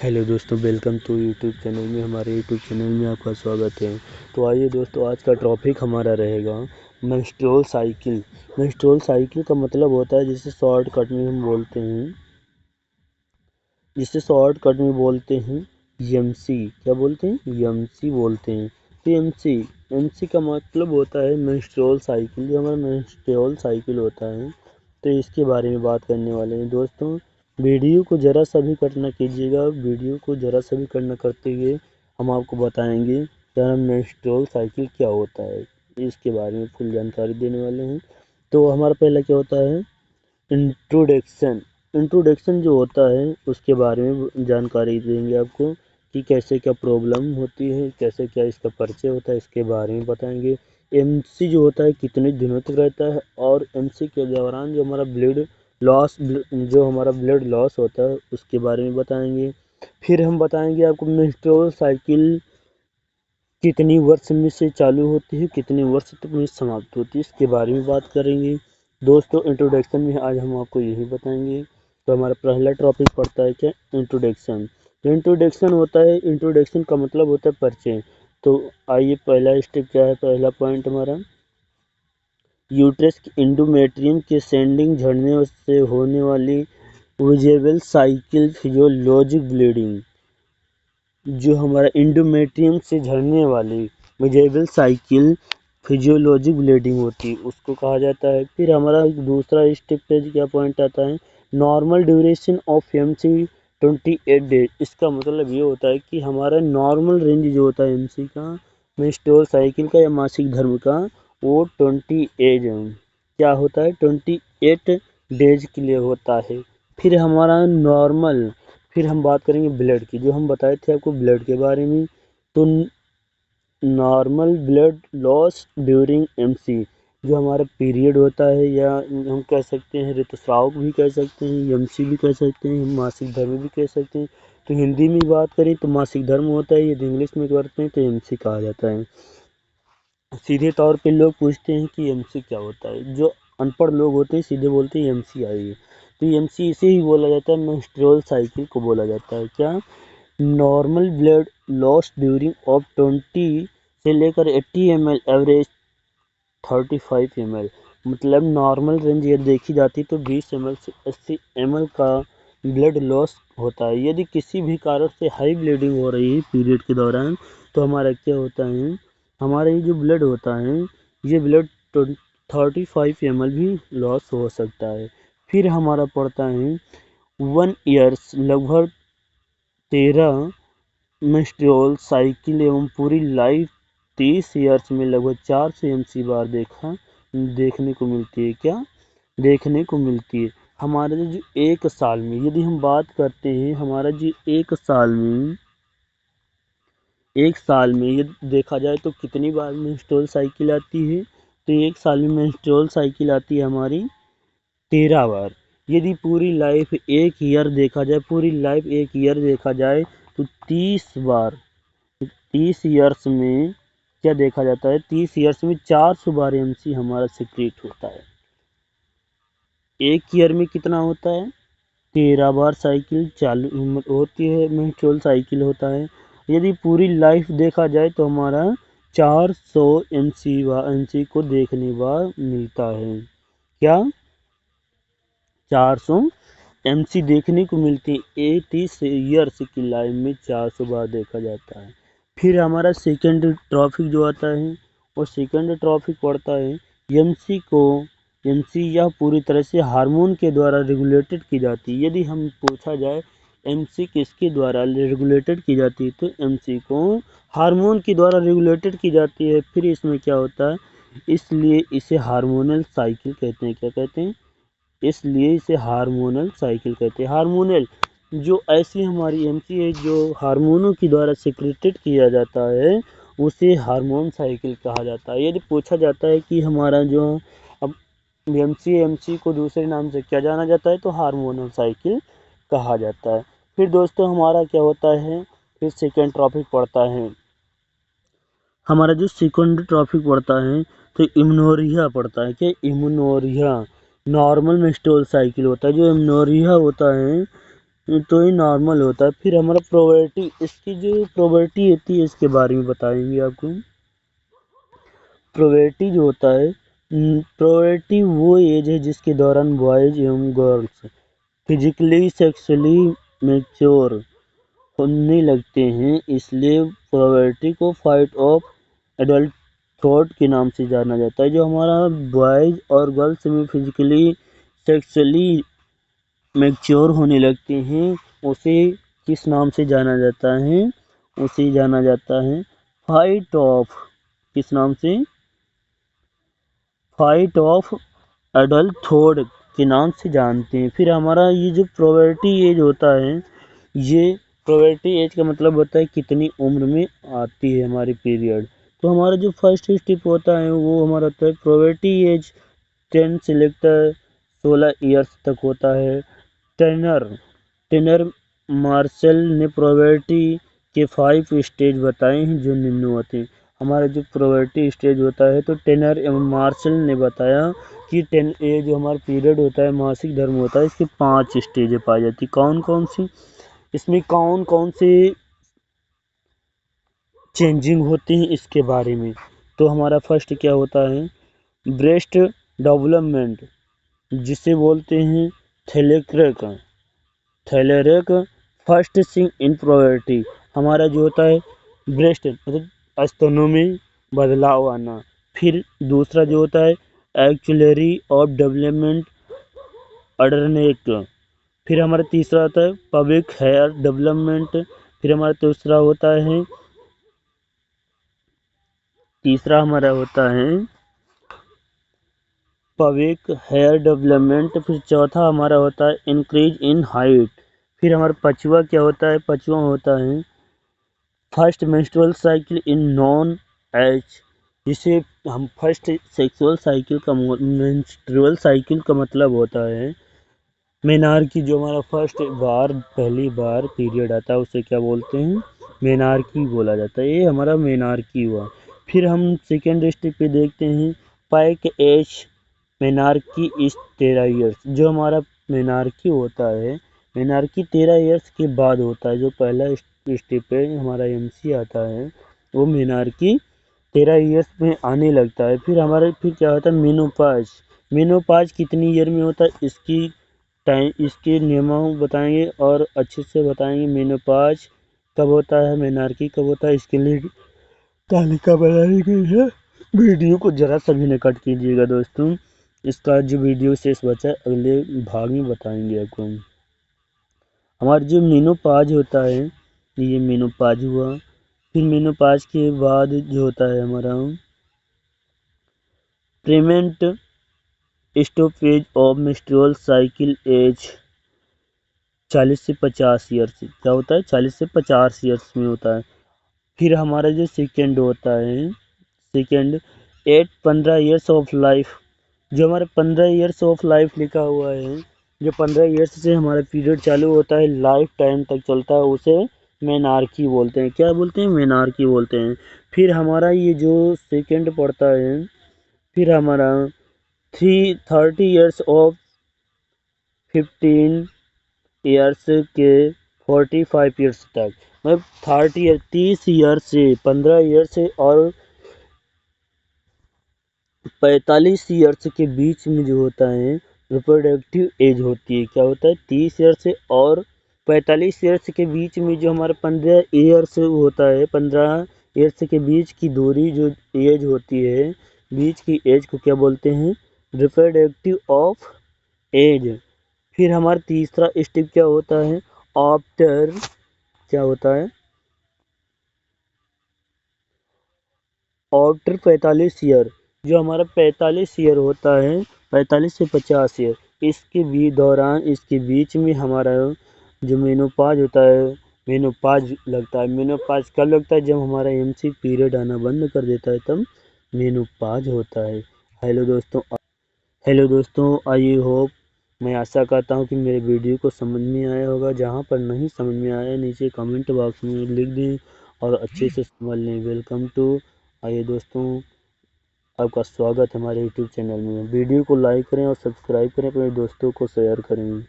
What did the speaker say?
Hello दोस्तों, welcome to YouTube channel में। हमारे यूट्यूब चैनल में आपका स्वागत है। तो आइए दोस्तों, आज का टॉपिक हमारा रहेगा मेंस्ट्रुअल साइकिल। मेंस्ट्रुअल साइकिल का मतलब होता है जिसे शॉर्टकट में हम बोलते हैं, एमसी। क्या बोलते हैं? एमसी बोलते हैं। तो एमसी का मतलब होता है मेंस्ट्रुअल साइकिल। जो हमारा मेंस्ट्रुअल साइकिल होता है, तो इसके बारे में बात करने वाले हैं दोस्तों। वीडियो को ज़रा सा भी कट ना कीजिएगा। वीडियो को ज़रा सा भी कट ना करते हुए हम आपको बताएंगे कि मेंस्ट्रुअल साइकिल क्या होता है। इसके बारे में फुल जानकारी देने वाले हैं। तो हमारा पहला क्या होता है? इंट्रोडक्शन जो होता है उसके बारे में जानकारी देंगे आपको कि कैसे क्या प्रॉब्लम होती है, कैसे क्या इसका परिचय होता है, इसके बारे में बताएंगे। एमसी जो होता है कितने दिनों तक रहता है, और एमसी के दौरान जो हमारा ब्लड लॉस होता है उसके बारे में बताएंगे। फिर हम बताएंगे आपको मेंस्ट्रुअल साइकिल कितनी वर्ष में से चालू होती है, कितने वर्ष तक में समाप्त होती है, इसके बारे में बात करेंगे दोस्तों। इंट्रोडक्शन में आज हम आपको यही बताएंगे। तो हमारा पहला टॉपिक पड़ता है क्या? इंट्रोडक्शन। जो इंट्रोडक्शन होता है, इंट्रोडक्शन का मतलब होता है परिचय। तो आइए, पहला स्टेप क्या है? पहला पॉइंट हमारा, यूट्रस एंडोमेट्रियम के सेंडिंग झड़ने से होने वाली विजिबल साइकिल फिजियोलॉजिक ब्लीडिंग। जो हमारा एंडोमेट्रियम से झड़ने वाली विजिबल साइकिल फिजियोलॉजिक ब्लीडिंग होती है, उसको कहा जाता है। फिर हमारा दूसरा स्टेप पे क्या पॉइंट आता है? Normal duration of MC 28 days. इसका मतलब ये होता है कि हमारा नॉर्मल रेंज जो होता है एमसी का, मेंस्ट्रुअल साइकिल का या मासिक धर्म का, वो 28 क्या होता है? 28 डेज के लिए होता है। फिर हमारा नॉर्मल, फिर हम बात करेंगे ब्लड की, जो हम बताए थे आपको ब्लड के बारे में। तो normal blood loss during MC, जो हमारा पीरियड होता है, या हम कह सकते हैं ऋतुस्राव भी कह सकते हैं, एमसी भी कह सकते हैं, मासिक धर्म भी कह सकते हैं। तो हिंदी में बात करें तो मासिक धर्म होता है, यदि इंग्लिश में करते हैं तो एमसी कहा जाता है। सीधे तौर पे लोग पूछते हैं कि एमसी क्या होता है। जो अनपढ़ लोग होते हैं सीधे बोलते हैं एमसी आई है। तो एमसी इसे ही बोला जाता है, मेंस्ट्रुअल साइकिल को बोला जाता है क्या? Normal blood loss during of 20 से लेकर 80 ml, एवरेज 35 ml। मतलब नॉर्मल रेंज ये देखी जाती तो 20 ml से 80 ml का ब्लड लॉस होता है। यदि किसी भी कारण से हाई ब्लीडिंग हो रही है पीरियड के दौरान, तो हमारा क्या होता है? हमारा ये जो ब्लड होता है, ये ब्लड 35 ml भी लॉस हो सकता है। फिर हमारा पड़ता है 1 ईयर्स, लगभग 13 मेंस्ट्रुअल साइकिल एवं पूरी लाइफ 30 ईयर्स में लगभग 400 एमसी बार देखने को मिलती है। क्या देखने को मिलती है? हमारे जो एक साल में, यदि हम बात करते हैं, हमारा जो एक साल में यदि देखा जाए तो कितनी बार मेंस्ट्रुअल साइकिल आती है? तो एक साल में मेंस्ट्रुअल साइकिल आती है हमारी 13 बार। यदि पूरी लाइफ एक ईयर देखा जाए, तो 30 बार, 30 ईयर्स में क्या देखा जाता है? 30 ईयर्स में 400 बार एमसी हमारा सिक्रीट होता है। एक ईयर में कितना होता है? 13 बार साइकिल चालू होती है, मेंस्ट्रुअल साइकिल होता है। यदि पूरी लाइफ देखा जाए तो हमारा 400 एमसी को देखने बार मिलता है। क्या 400 एमसी देखने को मिलती है? 30 ईयर्स की लाइफ में 400 बार देखा जाता है। फिर हमारा सेकंड ट्रॉफिक जो आता है, वो सेकंड ट्रॉफिक पड़ता है एमसी यह पूरी तरह से हार्मोन के द्वारा रेगुलेटेड की जाती है। यदि हम पूछा जाए एमसी किसके द्वारा रेगुलेटेड की जाती है, तो एमसी को हार्मोन के द्वारा रेगुलेटेड की जाती है। फिर इसमें क्या होता है? इसलिए इसे हार्मोनल साइकिल कहते हैं। क्या कहते हैं? इसलिए इसे हार्मोनल साइकिल कहते हैं। हार्मोनल, जो ऐसी हमारी एमसी है जो हार्मोनों के द्वारा सिक्रेटेड किया जाता है, उसे हार्मोन साइकिल कहा जाता है। यदि पूछा जाता है कि हमारा जो अब एमसी को दूसरे नाम से क्या जाना जाता है, तो हार्मोनल साइकिल कहा जाता है। फिर दोस्तों हमारा क्या होता है? फिर सेकेंड टॉपिक पड़ता है हमारा, जो सेकंड टॉपिक पड़ता है, तो इम्नोरिया पड़ता है। क्या? इम्नोरिया। नॉर्मल मेंस्ट्रुअल साइकिल होता है। जो इम्नोरिया होता है, तो ये नॉर्मल होता है। फिर हमारा प्रोबेबिलिटी, इसकी जो प्रोबेबिलिटी होती है इसके बारे में बताएंगे आपको। प्रोबेबिलिटी जो होता है, प्रोबेबिलिटी वो एज है जिसके दौरान बॉयज एवं गर्ल्स फिजिकली सेक्सुअली मैच्योर होने लगते हैं, इसलिए प्रोबेबिलिटी को फाइट ऑफ एडल्टहुड के नाम से जाना जाता है। जो हमारा बॉयज और गर्ल्स में फिजिकली सेक्सुअली मैच्योर होने लगते हैं, उसे किस नाम से जाना जाता है? उसे जाना जाता है फाइट ऑफ, किस नाम से? फाइट ऑफ एडल्टहुड के नाम से जानते हैं। फिर हमारा ये जो प्रोबेबिलिटी एज होता है, ये प्रोबेबिलिटी एज का मतलब होता है कितनी उम्र में आती है हमारी पीरियड। तो हमारा जो फर्स्ट स्टेप होता है वो हमारा होता है प्रोबेबिलिटी एज 10 से लेकर 16 ईयर्स तक होता है। टेनर टेनर मार्शल ने प्रोबेबिलिटी के 5 स्टेज बताए हैं जो निम्न होते हैं। हमारा जो प्रोबेबिलिटी स्टेज होता है, तो टेनर एवं मार्शल ने बताया कि ये जो हमारा पीरियड होता है, मासिक धर्म होता है, इसकी 5 स्टेजें पाई जाती। कौन कौन सी? इसमें कौन कौन से चेंजिंग होती हैं इसके बारे में। तो हमारा फर्स्ट क्या होता है? ब्रेस्ट डेवलपमेंट, जिसे बोलते हैं थैलेक्रेक। थैलेरेक फर्स्ट थिंग इन प्रोबेबिलिटी, हमारा जो होता है ब्रेस्ट मतलब स्तनों में बदलाव आना। फिर दूसरा जो होता है एक्चुलरी ऑफ डेवलपमेंट अडरनेक। फिर हमारा तीसरा होता है पबिक हेयर डेवलपमेंट। फिर हमारा तीसरा हमारा होता है पबिक हेयर डेवलपमेंट। फिर चौथा हमारा होता है इंक्रीज इन हाइट। फिर हमारा पांचवा क्या होता है? पांचवा होता है first menstrual cycle in non age, जिसे हम फर्स्ट सेक्सुअल साइकिल का मेंस्ट्रुअल साइकिल का मतलब होता है मेनार्की। जो हमारा पहली बार पीरियड आता है उसे क्या बोलते हैं? मेनार्की बोला जाता है। ये हमारा मेनार्की हुआ। फिर हम सेकेंड स्टेप पे देखते हैं pack age menarche is 13 years. जो हमारा मेनार्की होता है, मेनार्की 13 ईयर्स के बाद होता है। जो पहला स्टेप पे हमारा एमसी आता है, वो मेनार्की 13 ईयर्स में आने लगता है। फिर क्या होता है मेनोपाज। मेनोपाज कितनी ईयर में होता है इसके नियमों बताएंगे और अच्छे से बताएंगे। मेनोपाज कब होता है, मेनार्की कब होता है, इसके लिए तालिका बनाई गई है। वीडियो को जरा सा भी न कट कीजिएगा दोस्तों। इसका जो वीडियो शेष बचा है अगले भाग में बताएंगे आपको। हमारा जो मेनोपाज होता है, ये मेनोपाज हुआ। फिर मेनोपाज के बाद जो होता है हमारा permanent stoppage of menstrual cycle age 40 से 50 ईयर्स। क्या होता है? 40 से 50 ईयर्स में होता है। फिर हमारा जो सेकेंड होता है, सेकेंड 15 ईयर्स ऑफ लाइफ। जो हमारा 15 ईयर्स ऑफ लाइफ लिखा हुआ है, जो 15 ईयर्स से हमारा पीरियड चालू होता है लाइफ टाइम तक चलता है, उसे मेनार्की बोलते हैं। क्या बोलते हैं? मेनार्की बोलते हैं। फिर हमारा ये जो सेकेंड पड़ता है, फिर हमारा 30 ईयर्स ऑफ 15 ईयर्स के 45 ईयर्स तक, मतलब 30 ईयर से 15 ईयर से और 45 ईयर्स के बीच में जो होता है रिप्रोडक्टिव एज होती है। क्या होता है? 30 ईयर से और 45 ईयर्स के बीच में जो हमारा 15 ईयर्स होता है, 15 ईयर्स के बीच की दूरी जो एज होती है, बीच की एज को क्या बोलते हैं? Reproductive of age. फिर हमारा तीसरा स्टेप क्या होता है? आफ्टर, क्या होता है? After 45 year. जो हमारा 45 ईयर होता है, 45 से 50 ईयर, इसके बीच में हमारा जो मेनोपाज होता है, मेनोपाज लगता है। मेनोपाज कब लगता है? जब हमारा एमसी पीरियड आना बंद कर देता है, तब मेनोपाज होता है। हेलो दोस्तों, आई होप, मैं आशा करता हूँ कि मेरे वीडियो को समझ में आया होगा। जहाँ पर नहीं समझ में आया नीचे कमेंट बॉक्स में लिख दें और अच्छे से समझ लें। वेलकम टू, आइए दोस्तों, आपका स्वागत है हमारे यूट्यूब चैनल में। वीडियो को लाइक करें और सब्सक्राइब करें, अपने दोस्तों को शेयर करें।